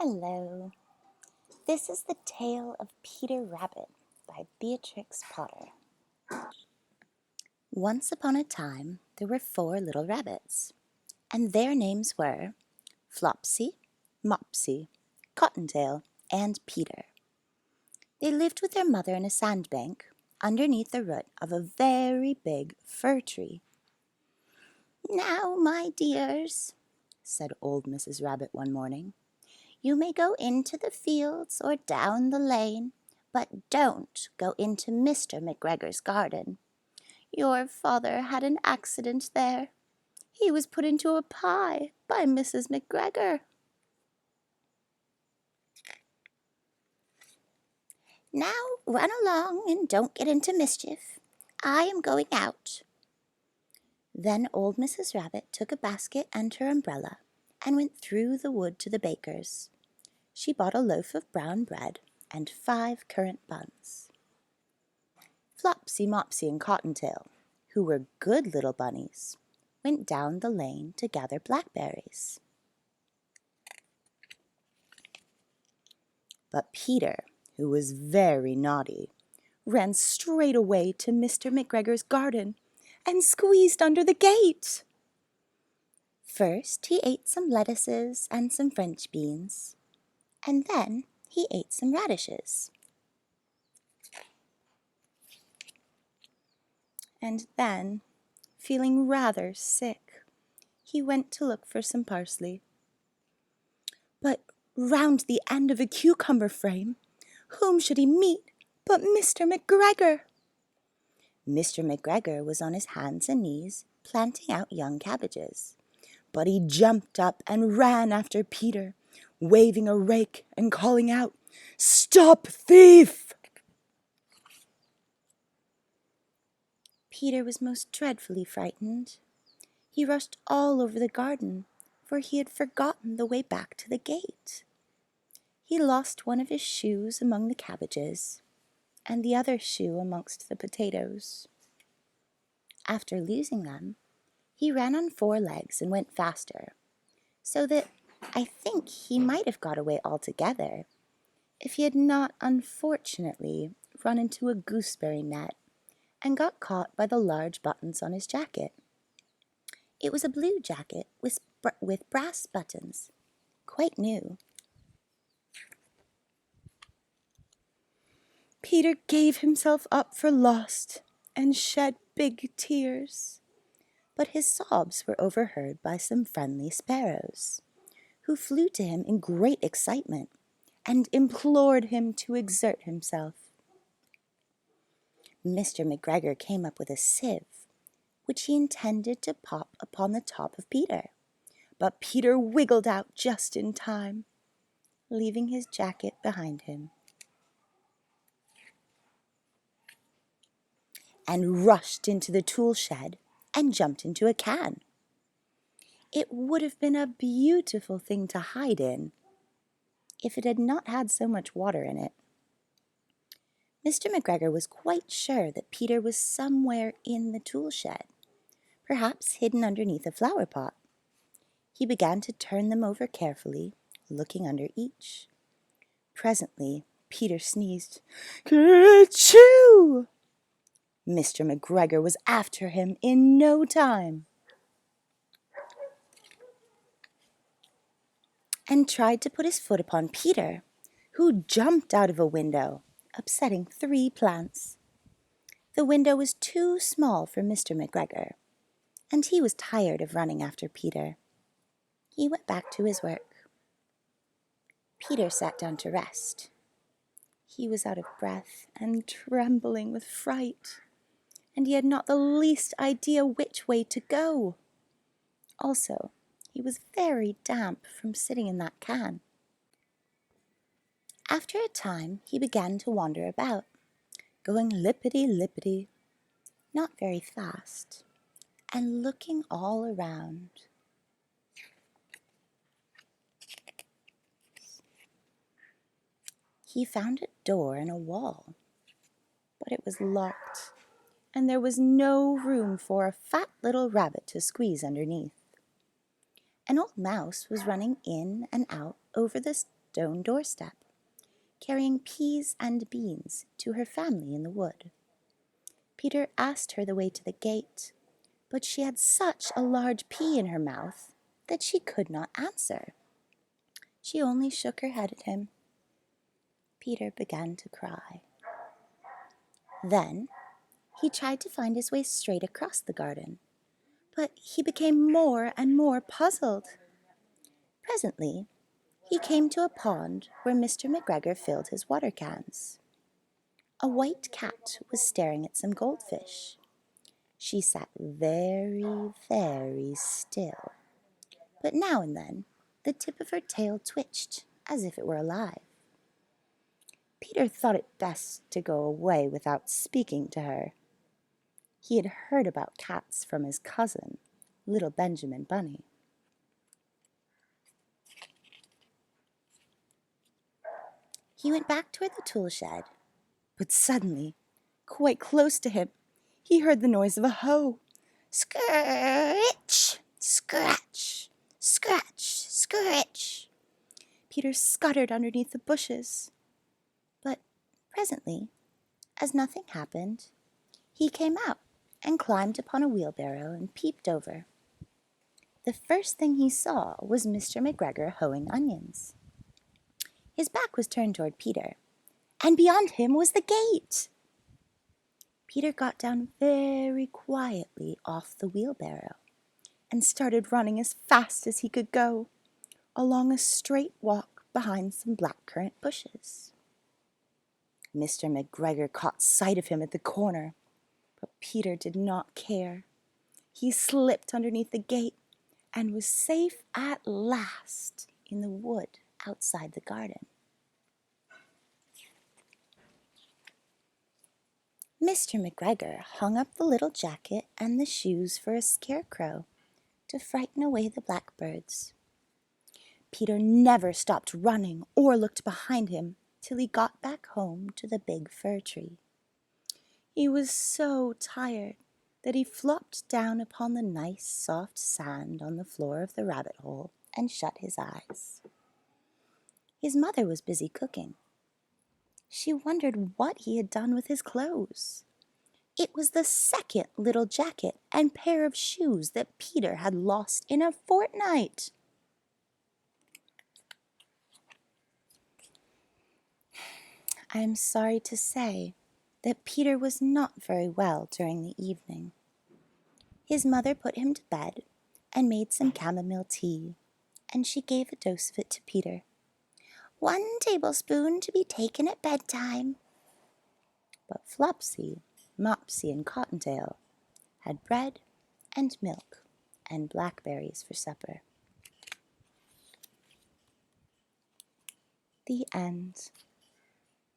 Hello. This is the tale of Peter Rabbit by Beatrix Potter. Once upon a time, there were 4 little rabbits, and their names were Flopsy, Mopsy, Cottontail, and Peter. They lived with their mother in a sandbank underneath the root of a very big fir tree. "Now, my dears," said old Mrs. Rabbit one morning, "you may go into the fields or down the lane, but don't go into Mr. McGregor's garden. Your father had an accident there. He was put into a pie by Mrs. McGregor. Now run along and don't get into mischief. I am going out." Then old Mrs. Rabbit took a basket and her umbrella and went through the wood to the baker's. She bought a loaf of brown bread and 5 currant buns. Flopsy, Mopsy, and Cottontail, who were good little bunnies, went down the lane to gather blackberries. But Peter, who was very naughty, ran straight away to Mr. McGregor's garden and squeezed under the gate. First he ate some lettuces and some French beans, and then he ate some radishes. And then, feeling rather sick, he went to look for some parsley. But round the end of a cucumber frame, whom should he meet but Mr. McGregor? Mr. McGregor was on his hands and knees planting out young cabbages, but he jumped up and ran after Peter, waving a rake and calling out, "Stop, thief!" Peter was most dreadfully frightened. He rushed all over the garden, for he had forgotten the way back to the gate. He lost one of his shoes among the cabbages, and the other shoe amongst the potatoes. After losing them, he ran on 4 legs and went faster, so that I think he might have got away altogether, if he had not unfortunately run into a gooseberry net and got caught by the large buttons on his jacket. It was a blue jacket with brass buttons, quite new. Peter gave himself up for lost and shed big tears, but his sobs were overheard by some friendly sparrows, who flew to him in great excitement and implored him to exert himself. Mr. McGregor came up with a sieve, which he intended to pop upon the top of Peter, but Peter wiggled out just in time, leaving his jacket behind him, and rushed into the tool shed and jumped into a can. It would have been a beautiful thing to hide in if it had not had so much water in it. Mr. McGregor was quite sure that Peter was somewhere in the tool shed, perhaps hidden underneath a flower pot. He began to turn them over carefully, looking under each. Presently, Peter sneezed, "Ker-choo!" Mr. McGregor was after him in no time, and tried to put his foot upon Peter, who jumped out of a window, upsetting 3 plants. The window was too small for Mr. McGregor, and he was tired of running after Peter. He went back to his work. Peter sat down to rest. He was out of breath and trembling with fright, and he had not the least idea which way to go. Also, he was very damp from sitting in that can. After a time, he began to wander about, going lippity-lippity, not very fast, and looking all around. He found a door in a wall, but it was locked, and there was no room for a fat little rabbit to squeeze underneath. An old mouse was running in and out over the stone doorstep, carrying peas and beans to her family in the wood. Peter asked her the way to the gate, but she had such a large pea in her mouth that she could not answer. She only shook her head at him. Peter began to cry. Then he tried to find his way straight across the garden, but he became more and more puzzled. Presently, he came to a pond where Mr. McGregor filled his water cans. A white cat was staring at some goldfish. She sat very, very still, but now and then the tip of her tail twitched as if it were alive. Peter thought it best to go away without speaking to her. He had heard about cats from his cousin, little Benjamin Bunny. He went back toward the tool shed, but suddenly, quite close to him, he heard the noise of a hoe. Scratch, scratch, scratch, scratch. Peter scuttered underneath the bushes. But presently, as nothing happened, he came out and climbed upon a wheelbarrow and peeped over. The first thing he saw was Mr. McGregor hoeing onions. His back was turned toward Peter, and beyond him was the gate. Peter got down very quietly off the wheelbarrow and started running as fast as he could go, along a straight walk behind some blackcurrant bushes. Mr. McGregor caught sight of him at the corner, but Peter did not care. He slipped underneath the gate and was safe at last in the wood outside the garden. Mr. McGregor hung up the little jacket and the shoes for a scarecrow to frighten away the blackbirds. Peter never stopped running or looked behind him till he got back home to the big fir tree. He was so tired that he flopped down upon the nice soft sand on the floor of the rabbit hole and shut his eyes. His mother was busy cooking. She wondered what he had done with his clothes. It was the second little jacket and pair of shoes that Peter had lost in a fortnight. I am sorry to say that Peter was not very well during the evening. His mother put him to bed and made some chamomile tea, and she gave a dose of it to Peter. 1 tablespoon to be taken at bedtime. But Flopsy, Mopsy, and Cottontail had bread and milk and blackberries for supper. The end.